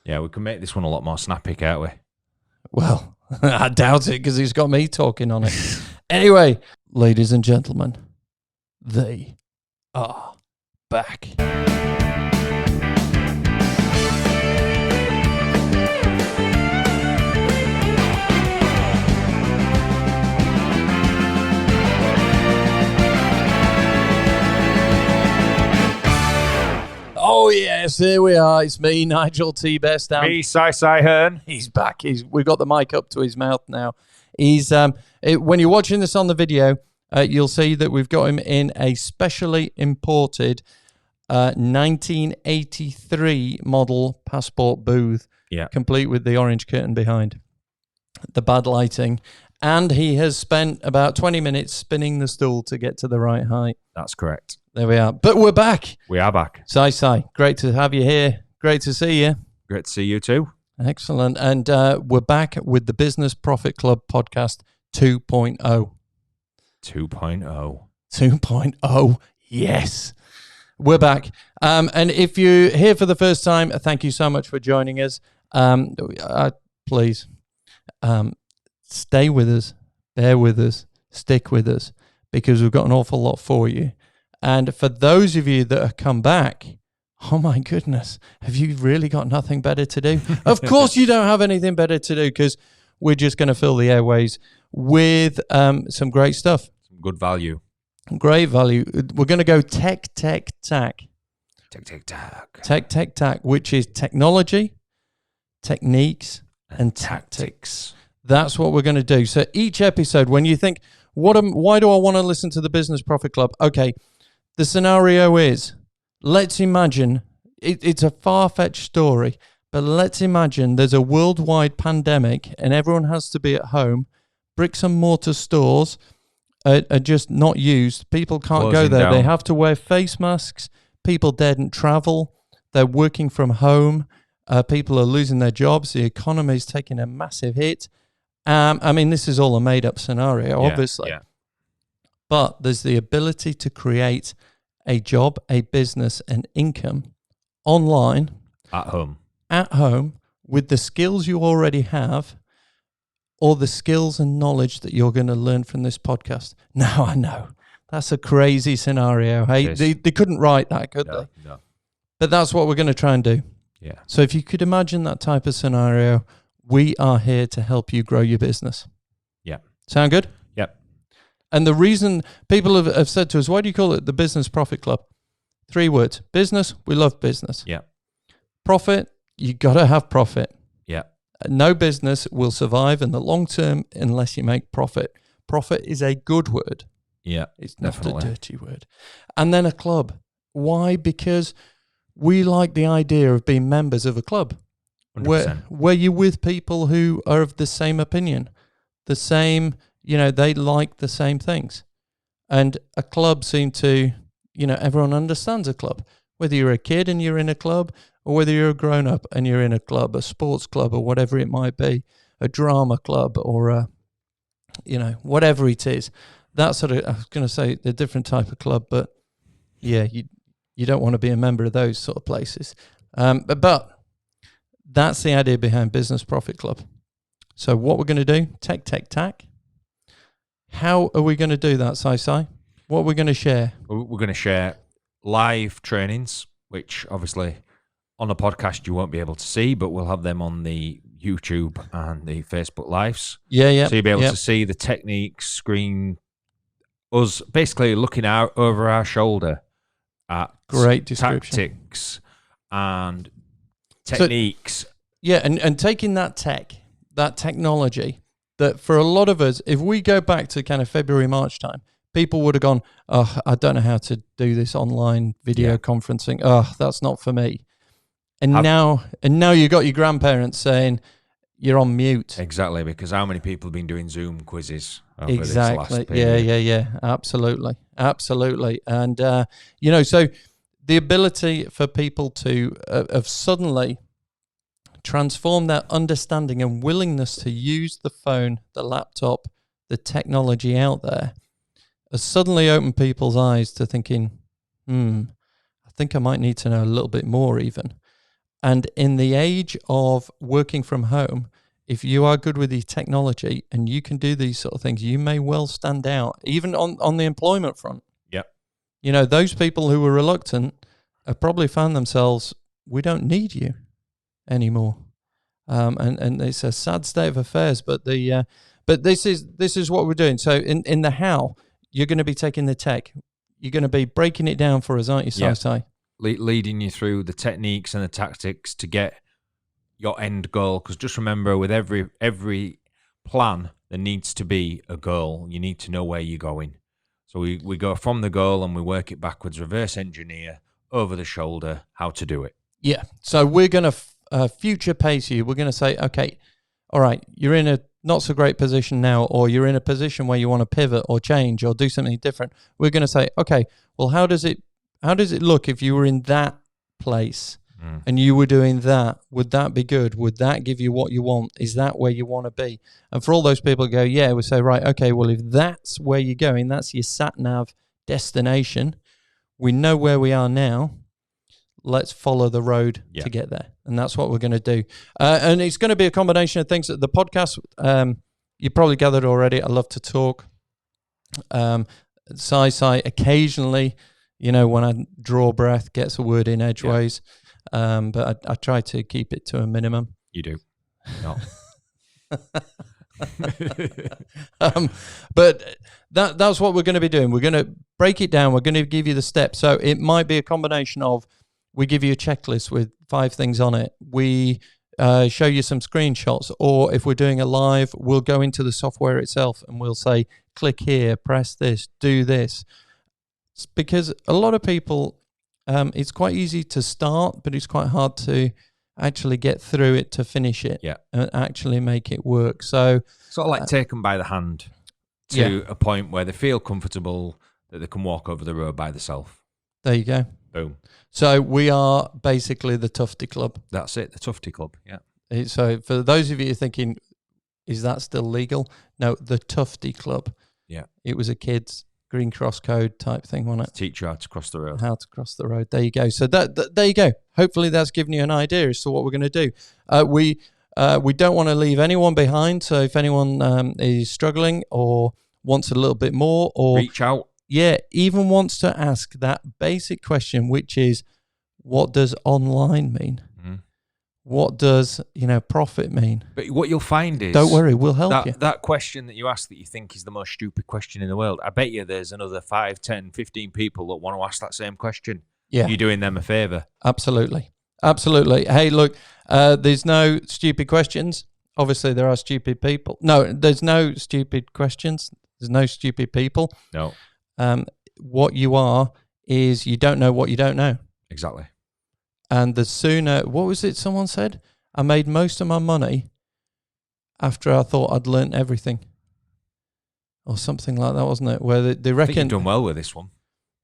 Yeah, we can make this one a lot more snappy, can't we? Well, I doubt it because he's got me talking on it. Anyway, ladies and gentlemen, they are back. Oh, yes, here we are. It's me, Nigel T. Best. Me, Si Hearn. He's back. We've got the mic up to his mouth now. He's when you're watching this on the video, you'll see that we've got him in a specially imported 1983 model passport booth, complete with the orange curtain behind, the bad lighting, and he has spent about 20 minutes spinning the stool to get to the right height. That's correct. There we are. But we're back. We are back. Si, great to have you here. Great to see you. Great to see you too. Excellent. And we're back with the Business Profit Club podcast 2.0. 2.0. 2.0. Yes. We're back. And if you're here for the first time, thank you so much for joining us. Please stay with us, bear with us, stick with us, because we've got an awful lot for you. And for those of you that have come back, oh my goodness, have you really got nothing better to do? Of course you don't have anything better to do, because we're just going to fill the airways with some great stuff. Some good value. Great value. We're going to go tech, tack. Tech. Tech, tack, which is technology, techniques, and tactics. That's what we're going to do. So each episode, when you think, why do I want to listen to the Business Profit Club? Okay, the scenario is, let's imagine, it's a far-fetched story, but let's imagine there's a worldwide pandemic and everyone has to be at home. Bricks and mortar stores are just not used. People can't Closing go there. down. They have to wear face masks. People daren't travel. They're working from home. People are losing their jobs. The economy is taking a massive hit. I mean, this is all a made-up scenario, obviously. Yeah. But there's the ability to create a job, a business, and income online. At home. With the skills you already have, or the skills and knowledge that you're going to learn from this podcast. Now, I know, that's a crazy scenario. Hey, they couldn't write that, could they? No. But that's what we're going to try and do. Yeah. So if you could imagine that type of scenario, we are here to help you grow your business. Yeah. Sound good? Yep. And the reason people have said to us, why do you call it the Business Profit Club? 3 words. Business, we love business. Yeah. Profit, you got to have profit. Yeah. No business will survive in the long term unless you make profit. Profit is a good word. Yeah. It's not a dirty word. And then a club. Why? Because we like the idea of being members of a club. 100%. Where you're with people who are of the same opinion, the same, they like the same things. And a club seems to, everyone understands a club. Whether you're a kid and you're in a club, or whether you're a grown-up and you're in a club, a sports club or whatever it might be, a drama club or whatever it is. That sort of, I was going to say a different type of club, but yeah, you don't want to be a member of those sort of places. But that's the idea behind Business Profit Club. So what we're going to do, tech, tack. How are we going to do that, Si? What are we going to share? We're going to share live trainings, which obviously on a podcast you won't be able to see, but we'll have them on the YouTube and the Facebook Lives. Yeah. So you'll be able to see the techniques, screen, us basically looking out over our shoulder at great description. Tactics and techniques. So, and taking that technology, that for a lot of us, if we go back to kind of February, March time, people would have gone, oh, I don't know how to do this online video conferencing. Oh, that's not for me. And now you got your grandparents saying you're on mute. Exactly, because how many people have been doing Zoom quizzes over exactly. this last period? Yeah. Absolutely. And, so the ability for people to have suddenly transform their understanding and willingness to use the phone, the laptop, the technology out there, has suddenly opened people's eyes to thinking, I think I might need to know a little bit more even. And in the age of working from home, if you are good with the technology and you can do these sort of things, you may well stand out, even on the employment front. Yep. You know, those people who were reluctant have probably found themselves, we don't need you anymore. And it's a sad state of affairs, but this is what we're doing. So in the how, you're going to be taking the tech. You're going to be breaking it down for us, aren't you, Si? Leading you through the techniques and the tactics to get your end goal. Because just remember, with every plan, there needs to be a goal. You need to know where you're going. So we go from the goal and we work it backwards, reverse engineer, over the shoulder, how to do it. Yeah. So we're going to future pace you. We're going to say, okay, all right, you're in a not so great position now, or you're in a position where you want to pivot or change or do something different. We're going to say, okay, well, how does it look if you were in that place and you were doing that? Would that be good? Would that give you what you want? Is that where you want to be? And for all those people who go, yeah, we say, right, okay, well, if that's where you're going, that's your sat-nav destination, we know where we are now. Let's follow the road to get there. And that's what we're going to do. And it's going to be a combination of things. The podcast, you probably gathered already, I love to talk. Si occasionally, you know, when I draw breath, gets a word in edgeways. But I try to keep it to a minimum. You do. No. But that's what we're going to be doing. We're going to break it down. We're going to give you the steps. So it might be a combination of, we give you a checklist with 5 things on it. We show you some screenshots, or if we're doing a live, we'll go into the software itself and we'll say, click here, press this, do this. It's because a lot of people, it's quite easy to start, but it's quite hard to actually get through it to finish it and actually make it work. So sort of like take them by the hand to a point where they feel comfortable that they can walk over the road by themselves. There you go. Boom. So we are basically the Tufty Club. That's it, the Tufty Club, yeah. So for those of you thinking, is that still legal? No, the Tufty Club. Yeah. It was a kid's Green Cross code type thing, wasn't it? Teach you how to cross the road. How to cross the road. There you go. So that there you go. Hopefully that's given you an idea as to what we're going to do. We don't want to leave anyone behind. So if anyone is struggling or wants a little bit more, or reach out. Yeah, even wants to ask that basic question, which is, what does online mean? Mm-hmm. What does, profit mean? But what you'll find is... Don't worry, we'll help you. That question that you ask that you think is the most stupid question in the world, I bet you there's another 5, 10, 15 people that want to ask that same question. Yeah. You're doing them a favour. Absolutely. Absolutely. Hey, look, there's no stupid questions. Obviously, there are stupid people. No, there's no stupid questions. There's no stupid people. No. What you are is you don't know what you don't know. Exactly. And the sooner, what was it someone said? I made most of my money after I thought I'd learnt everything. Or something like that, wasn't it? Where they reckon... I think you've done well with this one.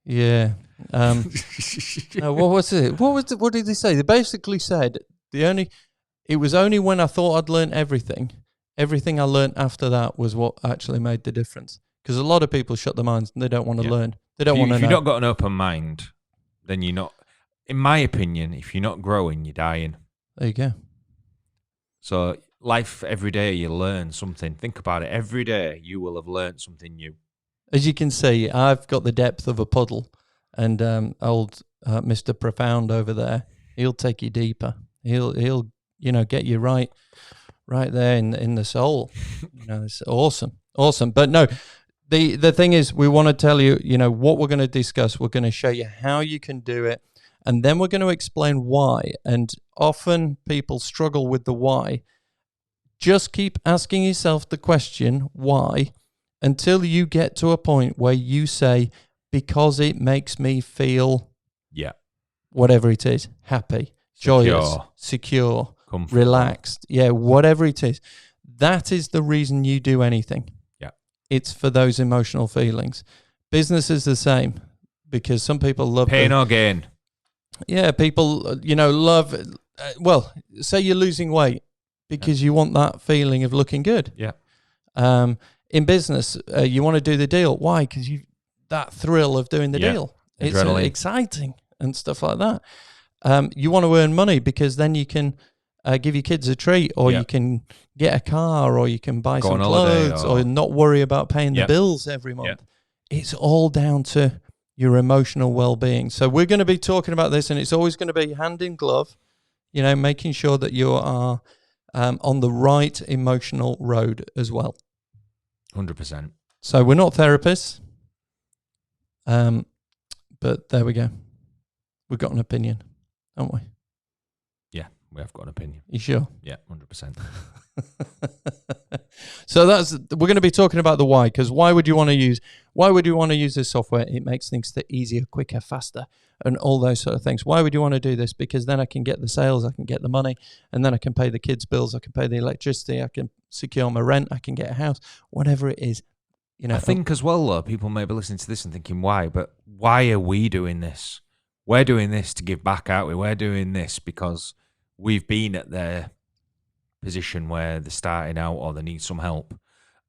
Yeah. What was it? What did they say? They basically said, it was only when I thought I'd learnt everything I learnt after that was what actually made the difference. Because a lot of people shut their minds and they don't want to learn. They don't want to know. If you've not got an open mind, then you're not... In my opinion, if you're not growing, you're dying. There you go. So life, every day you learn something. Think about it. Every day you will have learned something new. As you can see, I've got the depth of a puddle. And old Mr. Profound over there, he'll take you deeper. He'll get you right there in the soul. It's awesome. Awesome. But no... The thing is, we want to tell you, what we're going to discuss. We're going to show you how you can do it. And then we're going to explain why. And often people struggle with the why. Just keep asking yourself the question, why, until you get to a point where you say, because it makes me feel, whatever it is, happy, joyous, secure, relaxed. Yeah, whatever it is. That is the reason you do anything. It's for those emotional feelings. Business is the same, because some people love pain or gain. Yeah, people, love. Say you're losing weight because you want that feeling of looking good. Yeah. In business, you want to do the deal. Why? Because that thrill of doing the deal. It's exciting and stuff like that. you want to earn money because then you can give your kids a treat, or you can get a car, or you can buy some clothes, or not worry about paying the bills every month. It's all down to your emotional well-being. So we're going to be talking about this, and it's always going to be hand in glove, making sure that you are on the right emotional road as well. 100%. So we're not therapists, but there we go. We've got an opinion, haven't we? Yeah, we have got an opinion. You sure? Yeah, 100%. So we're going to be talking about the why, because why would you want to use this software? It makes things easier, quicker, faster, and all those sort of things. Why would you want to do this? Because then I can get the sales, I can get the money, and then I can pay the kids' bills, I can pay the electricity, I can secure my rent, I can get a house, whatever it is. I think as well, though, people may be listening to this and thinking, why? But why are we doing this? We're doing this to give back, aren't we? We're doing this because we've been at their position where they're starting out or they need some help.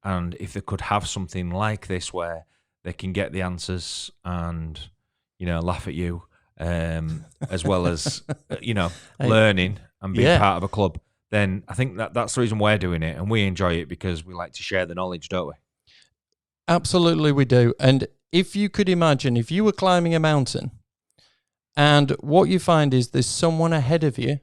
And if they could have something like this where they can get the answers and, laugh at you, as well as, learning and being part of a club, then I think that's the reason we're doing it. And we enjoy it because we like to share the knowledge, don't we? Absolutely, we do. And if you could imagine, if you were climbing a mountain and what you find is there's someone ahead of you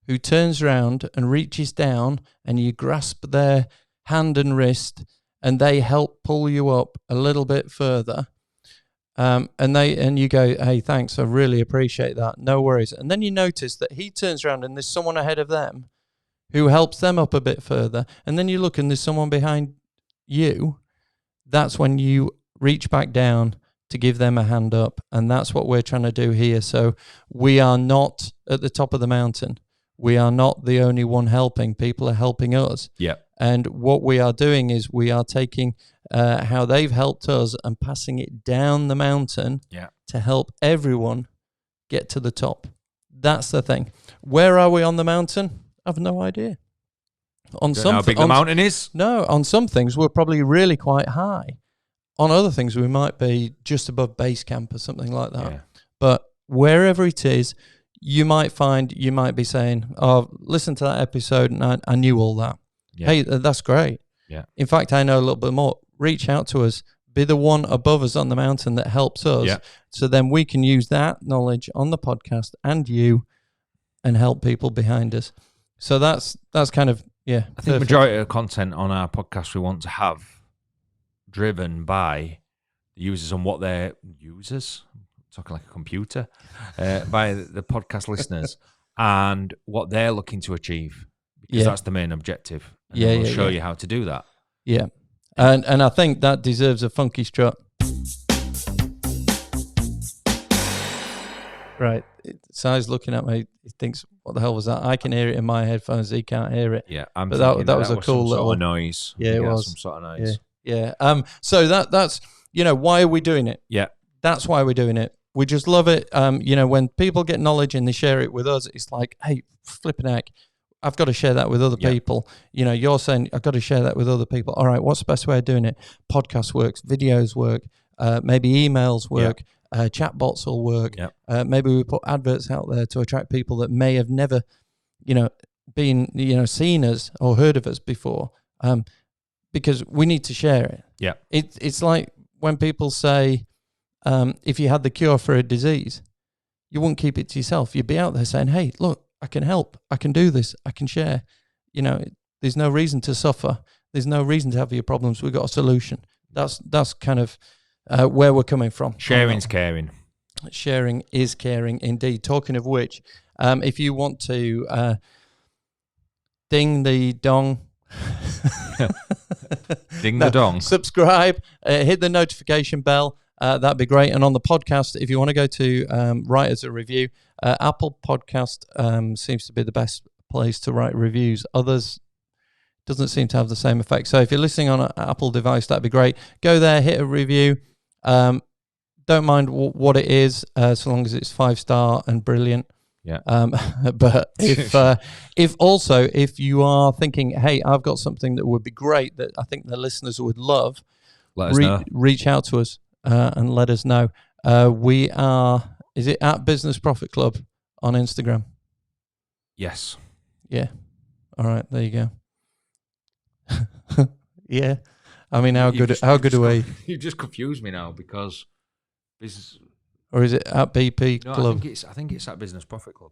who turns around and reaches down and you grasp their hand and wrist and they help pull you up a little bit further, and you go, hey, thanks, I really appreciate that, no worries. And then you notice that he turns around and there's someone ahead of them who helps them up a bit further, and then you look and there's someone behind you. That's when you reach back down to give them a hand up, and that's what we're trying to do here. So we are not at the top of the mountain. We are not the only one helping. People are helping us. Yeah. And what we are doing is we are taking how they've helped us and passing it down the mountain to help everyone get to the top. That's the thing. Where are we on the mountain? I have no idea. How big the mountain is? No, on some things we're probably really quite high. On other things we might be just above base camp or something like that. Yeah. But wherever it is, you might be saying, oh, listen to that episode and I knew all that. Yeah. Hey, that's great. Yeah. In fact, I know a little bit more. Reach out to us. Be the one above us on the mountain that helps us. Yeah. So then we can use that knowledge on the podcast and you and help people behind us. So that's kind of, I think the majority of content on our podcast we want to have driven by the users and what their users, talking like a computer, by the podcast listeners and what they're looking to achieve, because that's the main objective. And we'll show you how to do that. Yeah. And I think that deserves a funky strut. Right. Si's looking at me. He thinks, what the hell was that? I can hear it in my headphones. He can't hear it. Yeah. But that was a cool little sort of noise. Yeah, it was. Some sort of noise. Yeah. So that's, why are we doing it? Yeah. That's why we're doing it. We just love it. When people get knowledge and they share it with us, it's like, hey, flipping heck, I've got to share that with other people. You're saying, I've got to share that with other people. All right, what's the best way of doing it? Podcast works, videos work, maybe emails work, chatbots will work. Yeah. Maybe we put adverts out there to attract people that may have never, been, seen us or heard of us before, because we need to share it. Yeah. It's like when people say, if you had the cure for a disease, you wouldn't keep it to yourself. You'd be out there saying, hey, look, I can help. I can do this. I can share. There's no reason to suffer. There's no reason to have your problems. We've got a solution. That's kind of where we're coming from. Sharing's caring. Sharing is caring indeed. Talking of which, if you want to ding the dong, the dong, subscribe, hit the notification bell. That'd be great. And on the podcast, if you want to go to write us a review, Apple Podcast seems to be the best place to write reviews. Others doesn't seem to have the same effect. So if you're listening on an Apple device, that'd be great. Go there, hit a review. Don't mind what it is, so long as it's 5-star and brilliant. Yeah. But if you are thinking, hey, I've got something that would be great that I think the listeners would love, let us know. Reach out to us and let us know. We are, is it at Business Profit Club on Instagram? Yes. Yeah. All right, there you go. Yeah. I mean, how good are we? You've just confused me now because Or is it at BP no, Club? I think it's at Business Profit Club.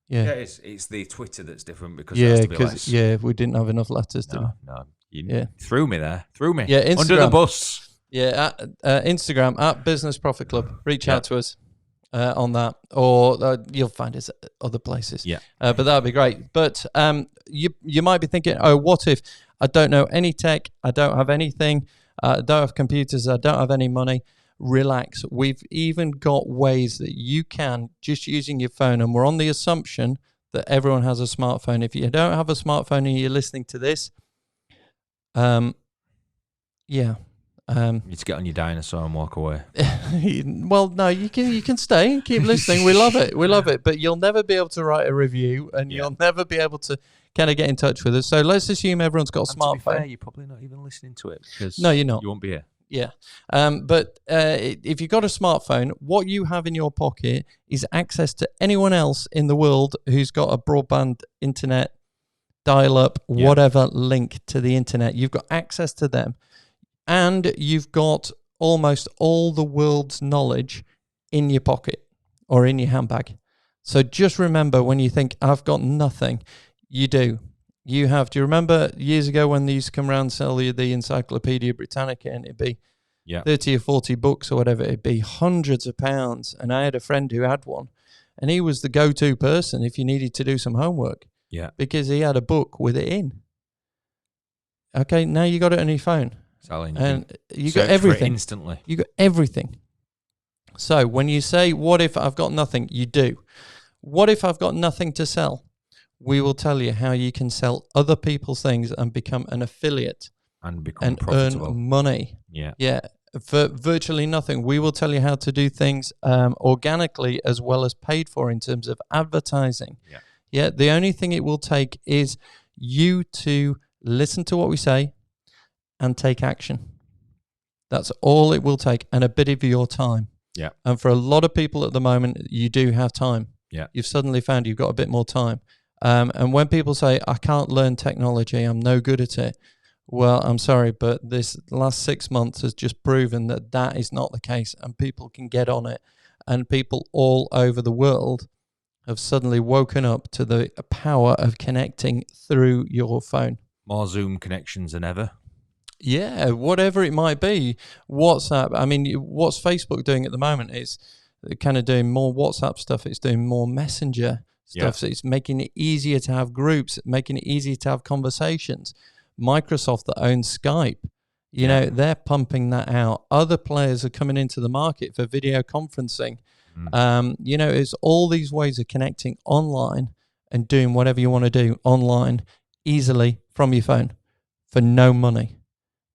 Yeah. Yeah, it's the Twitter that's different because it has to be less. We didn't have enough letters to. No, you threw me there. Yeah, Instagram. Under the bus. Yeah, Instagram at Business Profit Club. Reach out to us on that, or you'll find us at other places. Yeah, but that'd be great. But you might be thinking, oh, what if I don't know any tech? I don't have anything. I don't have computers. I don't have any money. Relax. We've even got ways that you can, just using your phone, and we're on the assumption that everyone has a smartphone. If you don't have a smartphone and you're listening to this, you need to get on your dinosaur and walk away. Well, no, you can stay and keep listening. We love it. We love it. But you'll never be able to write a review, and you'll never be able to kind of get in touch with us. So let's assume everyone's got a smartphone. To be fair, you're probably not even listening to it because no, you're not. You won't be here. Yeah. But if you've got a smartphone, what you have in your pocket is access to anyone else in the world who's got a broadband internet, dial-up, whatever link to the internet. You've got access to them. And you've got almost all the world's knowledge in your pocket or in your handbag. So just remember, when you think, I've got nothing, you do. You have. Do you remember years ago when they used to come around and sell you the Encyclopedia Britannica, and it'd be 30 or 40 books or whatever? It'd be hundreds of pounds. And I had a friend who had one, and he was the go-to person if you needed to do some homework. Yeah. Because he had a book with it in. Okay, now you got it on your phone. And you got everything instantly. You got everything. So when you say, what if I've got nothing? You do. What if I've got nothing to sell? We will tell you how you can sell other people's things and become an affiliate and become profitable. Earn money. Yeah. For virtually nothing. We will tell you how to do things organically as well as paid for in terms of advertising. Yeah. The only thing it will take is you to listen to what we say and take action. That's all it will take, and a bit of your time. Yeah. And for a lot of people at the moment, you do have time. Yeah. You've suddenly found you've got a bit more time. And when people say, I can't learn technology, I'm no good at it. Well, I'm sorry, but this last 6 months has just proven that that is not the case, and people can get on it. And people all over the world have suddenly woken up to the power of connecting through your phone. More Zoom connections than ever. Yeah, whatever it might be. WhatsApp, I mean, what's Facebook doing at the moment is kind of doing more WhatsApp stuff. It's doing more Messenger stuff. So it's making it easier to have groups, making it easier to have conversations. Microsoft that owns Skype, you know, they're pumping that out. Other players are coming into the market for video conferencing. You know, it's all these ways of connecting online and doing whatever you want to do online easily from your phone for no money.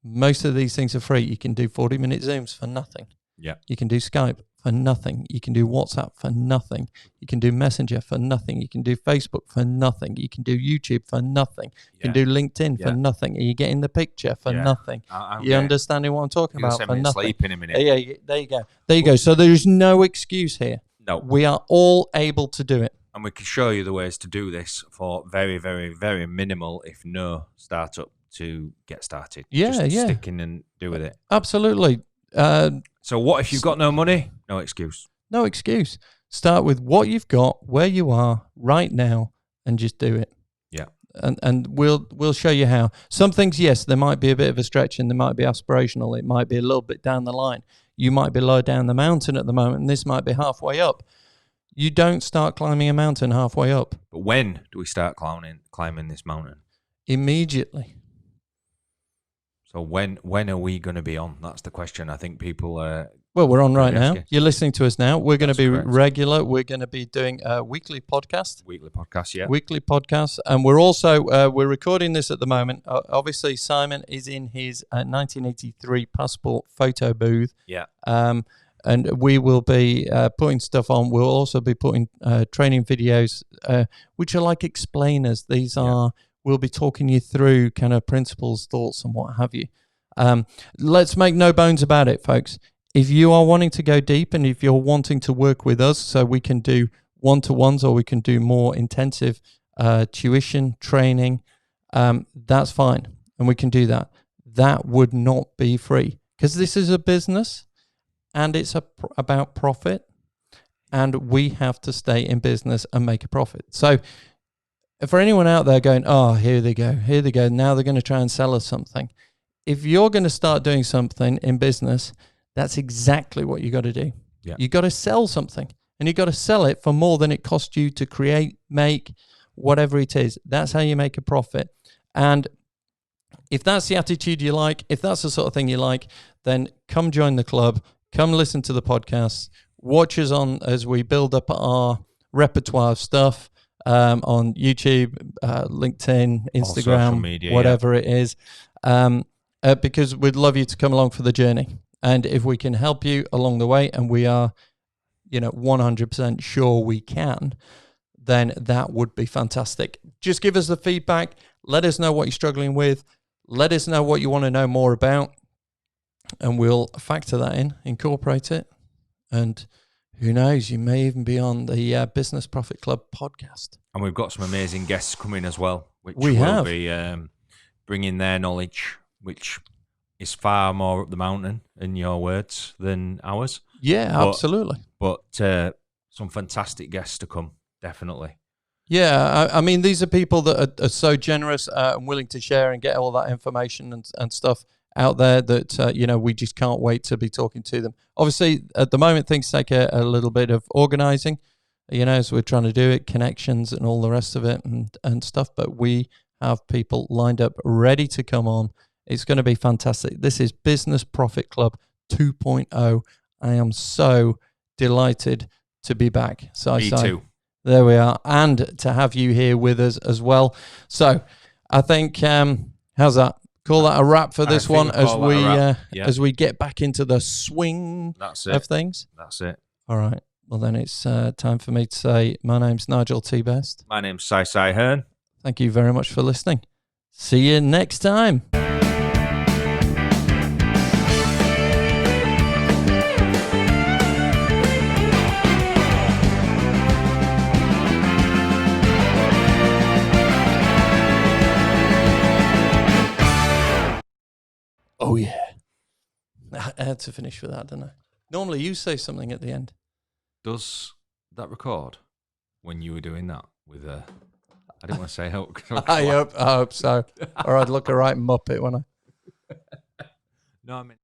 Most of these things are free. You can do 40-minute Zooms for nothing. Yeah. You can do Skype for nothing. You can do WhatsApp for nothing. You can do Messenger for nothing. You can do Facebook for nothing. You can do YouTube for nothing. You can do LinkedIn for nothing. Are you getting the picture for nothing? You understanding what I'm talking about for nothing? Sleep in a minute. Yeah, there you go. There you go. So there's no excuse here. No. We are all able to do it. And we can show you the ways to do this for very, very, very minimal, if no, startup to get started. Just stick in and do with it. Absolutely. So what if you've got no money? No excuse. No excuse. Start with what you've got, where you are right now, and just do it. Yeah. And we'll show you how. Some things, yes, there might be a bit of a stretch and they might be aspirational. It might be a little bit down the line. You might be low down the mountain at the moment, and this might be halfway up. You don't start climbing a mountain halfway up. But when do we start climbing this mountain? Immediately. So when are we going to be on? That's the question. I think people well, we're on right now. You're listening to us now. We're going to be correct. regular. We're going to be doing a weekly podcast. Weekly podcast, yeah. Weekly podcast. And we're also, we're recording this at the moment. Obviously, Simon is in his 1983 passport photo booth. Yeah. And we will be putting stuff on. We'll also be putting training videos, which are like explainers. These are, we'll be talking you through kind of principles, thoughts, and what have you. Let's make no bones about it, folks. If you are wanting to go deep and if you're wanting to work with us so we can do one-to-ones, or we can do more intensive tuition training. That's fine, and we can do that. That would not be free, because this is a business and it's about profit, and we have to stay in business and make a profit. So for anyone out there going, oh, here they go, now they're going to try and sell us something. If you're going to start doing something in business, that's exactly what you got to do. Yeah. You got to sell something, and you got to sell it for more than it cost you to create, make, whatever it is. That's how you make a profit. And if that's the attitude you like, if that's the sort of thing you like, then come join the club, come listen to the podcast, watch us on as we build up our repertoire of stuff on YouTube, LinkedIn, Instagram, media, whatever it is, because we'd love you to come along for the journey. And if we can help you along the way, and we are, 100% sure we can, then that would be fantastic. Just give us the feedback. Let us know what you're struggling with. Let us know what you want to know more about, and we'll factor that in, incorporate it. And who knows, you may even be on the Business Profit Club podcast. And we've got some amazing guests coming as well, which will be bringing their knowledge, which is far more up the mountain, in your words, than ours. Yeah, absolutely. But some fantastic guests to come, definitely. Yeah, I mean, these are people that are so generous and willing to share and get all that information and stuff out there that, we just can't wait to be talking to them. Obviously, at the moment, things take a little bit of organizing, as we're trying to do it, connections and all the rest of it and stuff. But we have people lined up ready to come on. It's going to be fantastic. This is Business Profit Club 2.0. I am so delighted to be back. Me too. There we are. And to have you here with us as well. So I think, how's that? Call that a wrap for this one as we get back into the swing of things. That's it. All right. Well, then it's time for me to say my name's Nigel T. Best. My name's Si Hearn. Thank you very much for listening. See you next time. Oh, yeah. I had to finish with that, didn't I? Normally you say something at the end. Does that record when you were doing that with I didn't want to say help. I hope so. Or I'd look a right muppet, wouldn't I? No, I mean...